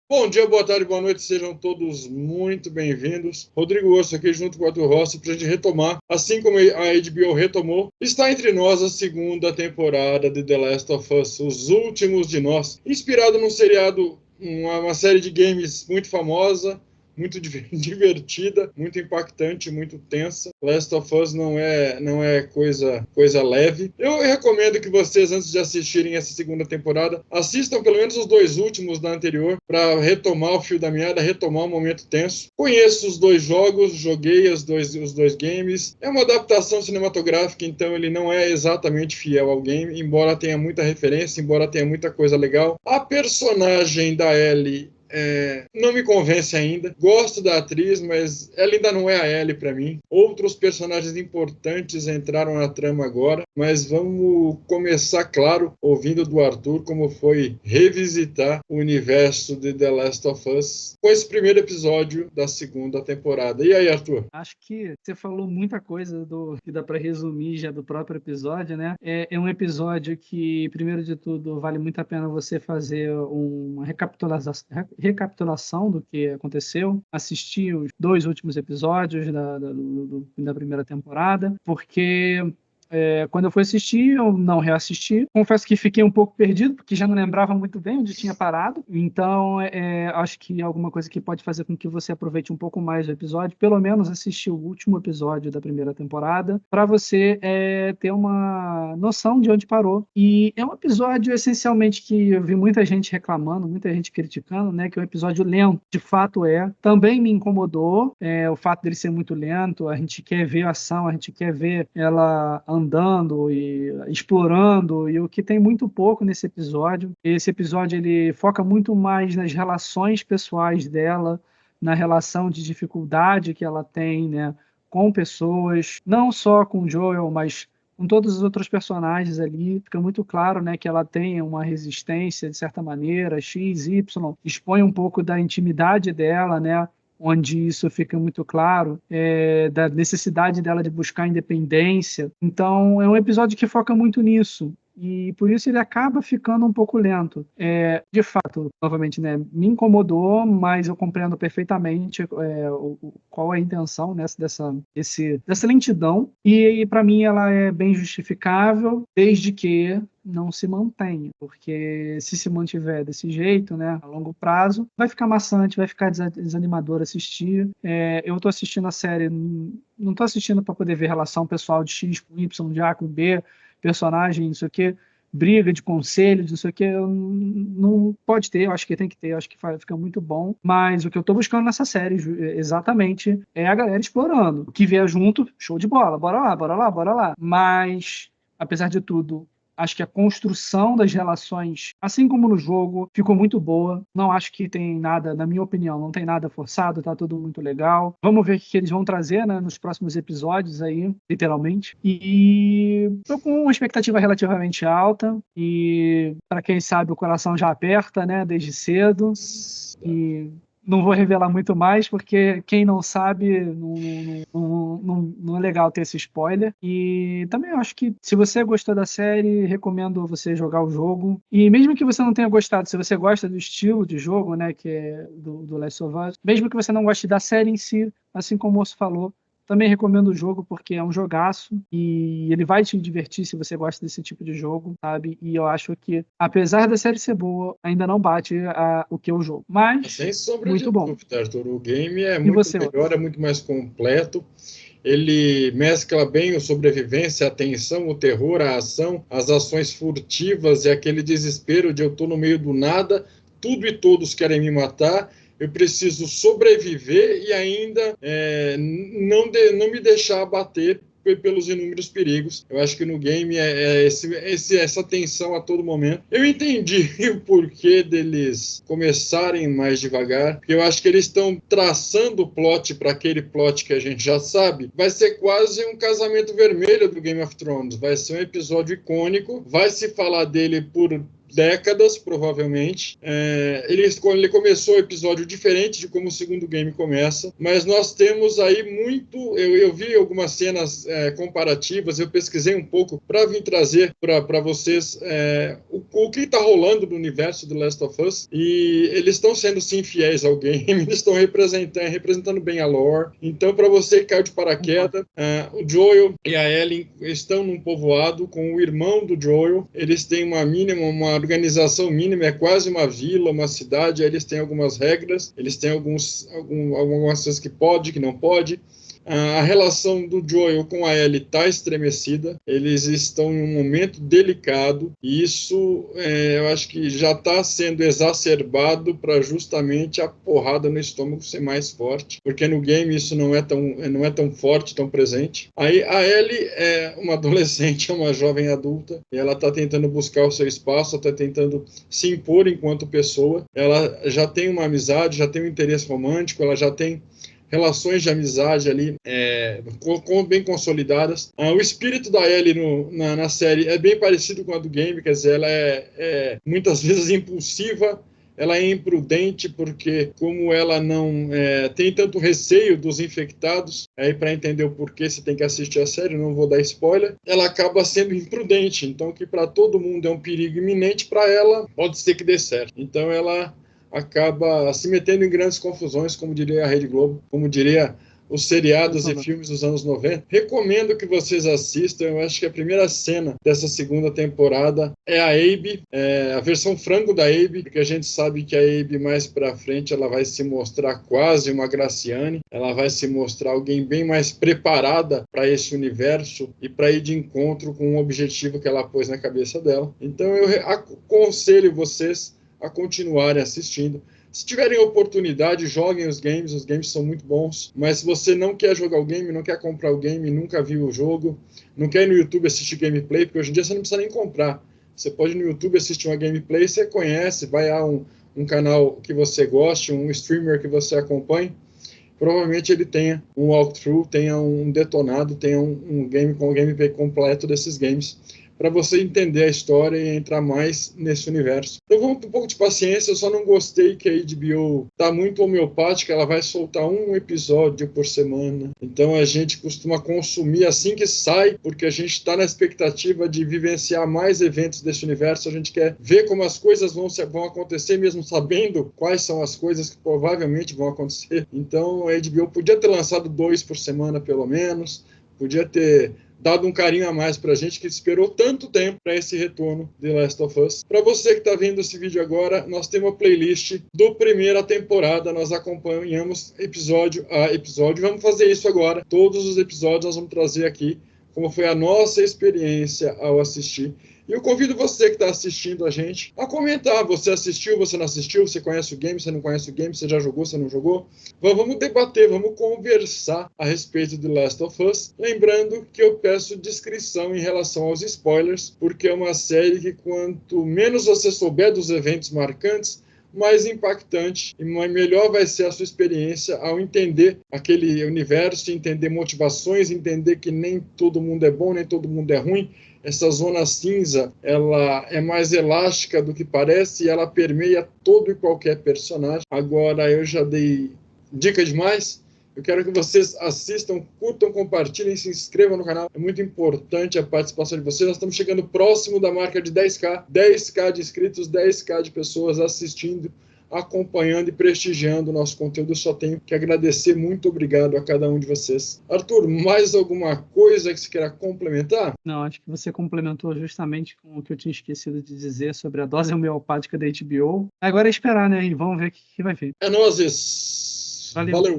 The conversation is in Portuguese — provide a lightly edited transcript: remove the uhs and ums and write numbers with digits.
Bom dia, boa tarde, boa noite, sejam todos muito bem-vindos. Rodrigo Osso aqui junto com o Arthur Rossi para a gente retomar, assim como a HBO retomou, está entre nós a segunda temporada de The Last of Us, Os Últimos de Nós, inspirado num seriado, uma série de games muito famosa, muito divertida, muito impactante, muito tensa. Last of Us não é coisa leve. Eu recomendo que vocês, antes de assistirem essa segunda temporada, assistam pelo menos os dois últimos da anterior, para retomar o fio da meada, retomar o momento tenso. Conheço os dois jogos, joguei os dois games. É uma adaptação cinematográfica, então ele não é exatamente fiel ao game, embora tenha muita referência, embora tenha muita coisa legal. A personagem da Ellie não me convence ainda. Gosto da atriz, mas ela ainda não é a Ellie para mim. Outros personagens importantes entraram na trama agora, mas vamos começar, claro, ouvindo do Arthur como foi revisitar o universo de The Last of Us com esse primeiro episódio da segunda temporada. E aí, Arthur? Acho que você falou muita coisa que dá para resumir já do próprio episódio, né? É um episódio que, primeiro de tudo, vale muito a pena você fazer uma recapitulação do que aconteceu, assistir os dois últimos episódios da primeira temporada, porque quando eu fui assistir, eu não reassisti. Confesso que fiquei um pouco perdido, porque já não lembrava muito bem onde tinha parado. Então, acho que alguma coisa que pode fazer com que você aproveite um pouco mais o episódio, pelo menos assistir o último episódio da primeira temporada, para você ter uma noção de onde parou. E é um episódio, essencialmente, que eu vi muita gente reclamando, muita gente criticando, né? Que é um episódio lento. De fato Também me incomodou o fato dele ser muito lento. A gente quer ver a ação, a gente quer ver ela andando e explorando, e o que tem muito pouco nesse episódio. Esse episódio ele foca muito mais nas relações pessoais dela, na relação de dificuldade que ela tem, né, com pessoas, não só com o Joel, mas com todos os outros personagens ali. Fica muito claro, né, que ela tem uma resistência, de certa maneira, X, Y, expõe um pouco da intimidade dela, né, onde isso fica muito claro, da necessidade dela de buscar independência. Então, é um episódio que foca muito nisso. E por isso ele acaba ficando um pouco lento. De fato, novamente, né, me incomodou, mas eu compreendo perfeitamente qual é a intenção, né, dessa lentidão. E para mim ela é bem justificável, desde que não se mantenha, porque se mantiver desse jeito, né, a longo prazo, vai ficar maçante, vai ficar desanimador assistir. Eu estou assistindo a série, não estou assistindo para poder ver relação pessoal de X com Y, de A com B, personagem, não sei o quê, briga de conselhos, não sei o quê, não pode ter, eu acho que tem que ter, eu acho que fica muito bom, mas o que eu estou buscando nessa série, exatamente, é a galera explorando. O que vier junto, show de bola, bora lá, bora lá, bora lá. Mas, apesar de tudo, acho que a construção das relações, assim como no jogo, ficou muito boa. Não acho que tem nada, na minha opinião, não tem nada forçado, tá tudo muito legal. Vamos ver o que eles vão trazer, né, nos próximos episódios aí, literalmente. E tô com uma expectativa relativamente alta e, para quem sabe, o coração já aperta, né, desde cedo. E não vou revelar muito mais, porque quem não sabe, não é legal ter esse spoiler. E também acho que, se você gostou da série, recomendo você jogar o jogo. E mesmo que você não tenha gostado, se você gosta do estilo de jogo, né, que é do Last of Us, mesmo que você não goste da série em si, assim como o moço falou, também recomendo o jogo porque é um jogaço e ele vai te divertir se você gosta desse tipo de jogo, sabe? E eu acho que, apesar da série ser boa, ainda não bate o que é o jogo. Mas, Sem sombra de muito bom. dúvida, Arthur. O game é E muito você, melhor, é muito mais completo. Ele mescla bem a sobrevivência, a tensão, o terror, a ação, as ações furtivas e aquele desespero de eu estou no meio do nada, tudo e todos querem me matar, eu preciso sobreviver e ainda não me deixar abater pelos inúmeros perigos. Eu acho que no game essa tensão a todo momento. Eu entendi o porquê deles começarem mais devagar, porque eu acho que eles estão traçando o plot para aquele plot que a gente já sabe. Vai ser quase um casamento vermelho do Game of Thrones. Vai ser um episódio icônico. Vai se falar dele por décadas, provavelmente. Ele começou o episódio diferente de como o segundo game começa, mas nós temos aí muito... Eu vi algumas cenas comparativas, eu pesquisei um pouco para vir trazer para vocês o que está rolando no universo do Last of Us, e eles estão sendo, sim, fiéis ao game, eles estão representando bem a lore. Então, para você que caiu de paraquedas, o Joel e a Ellie estão num povoado com o irmão do Joel. Eles têm uma organização mínima, é quase uma vila, uma cidade. Eles têm algumas regras, eles têm algumas coisas que pode, que não pode. A relação do Joel com a Ellie está estremecida, eles estão em um momento delicado, e isso eu acho que já está sendo exacerbado para justamente a porrada no estômago ser mais forte, porque no game isso não é tão forte, tão presente. Aí a Ellie é uma adolescente, é uma jovem adulta, e ela está tentando buscar o seu espaço, está tentando se impor enquanto pessoa. Ela já tem uma amizade, já tem um interesse romântico, ela já tem relações de amizade ali bem consolidadas. O espírito da Ellie na série é bem parecido com a do game, quer dizer, ela é muitas vezes impulsiva, ela é imprudente, porque como ela não tem tanto receio dos infectados, aí para entender o porquê você tem que assistir a série, não vou dar spoiler, ela acaba sendo imprudente, então que para todo mundo é um perigo iminente, para ela pode ser que dê certo. Então ela acaba se metendo em grandes confusões, como diria a Rede Globo, como diria os seriados e filmes dos anos 90. Recomendo que vocês assistam. Eu acho que a primeira cena dessa segunda temporada é a Abby, a versão frango da Abby, porque a gente sabe que a Abby mais pra frente ela vai se mostrar quase uma Graciane, ela vai se mostrar alguém bem mais preparada para esse universo e para ir de encontro com um objetivo que ela pôs na cabeça dela. Então eu aconselho vocês a continuarem assistindo. Se tiverem oportunidade, joguem os games são muito bons, mas se você não quer jogar o game, não quer comprar o game, nunca viu o jogo, não quer ir no YouTube assistir gameplay, porque hoje em dia você não precisa nem comprar. Você pode ir no YouTube assistir uma gameplay, você conhece, vai a um canal que você goste, um streamer que você acompanhe, provavelmente ele tenha um walkthrough, tenha um detonado, tenha um game com o gameplay completo desses games, para você entender a história e entrar mais nesse universo. Então vamos com um pouco de paciência, eu só não gostei que a HBO está muito homeopática, ela vai soltar um episódio por semana. Então a gente costuma consumir assim que sai, porque a gente está na expectativa de vivenciar mais eventos desse universo, a gente quer ver como as coisas vão acontecer, mesmo sabendo quais são as coisas que provavelmente vão acontecer. Então a HBO podia ter lançado 2 por semana, pelo menos, podia ter dado um carinho a mais pra gente que esperou tanto tempo para esse retorno de Last of Us. Para você que está vendo esse vídeo agora, nós temos uma playlist do primeira temporada, nós acompanhamos episódio a episódio, vamos fazer isso agora, todos os episódios nós vamos trazer aqui como foi a nossa experiência ao assistir. E eu convido você que está assistindo a gente a comentar. Você assistiu, você não assistiu, você conhece o game, você não conhece o game, você já jogou, você não jogou. Vamos debater, vamos conversar a respeito de Last of Us. Lembrando que eu peço discrição em relação aos spoilers, porque é uma série que quanto menos você souber dos eventos marcantes, mais impactante e melhor vai ser a sua experiência ao entender aquele universo, entender motivações, entender que nem todo mundo é bom, nem todo mundo é ruim. Essa zona cinza, ela é mais elástica do que parece e ela permeia todo e qualquer personagem. Agora, eu já dei dica demais. Eu quero que vocês assistam, curtam, compartilhem, se inscrevam no canal. É muito importante a participação de vocês. Nós estamos chegando próximo da marca de 10K. 10K de inscritos, 10K de pessoas assistindo, acompanhando e prestigiando o nosso conteúdo. Eu só tenho que agradecer. Muito obrigado a cada um de vocês. Arthur, mais alguma coisa que você queira complementar? Não, acho que você complementou justamente com o que eu tinha esquecido de dizer sobre a dose homeopática da HBO. Agora é esperar, né? E vamos ver o que vai vir. É nóis. Valeu. Valeu.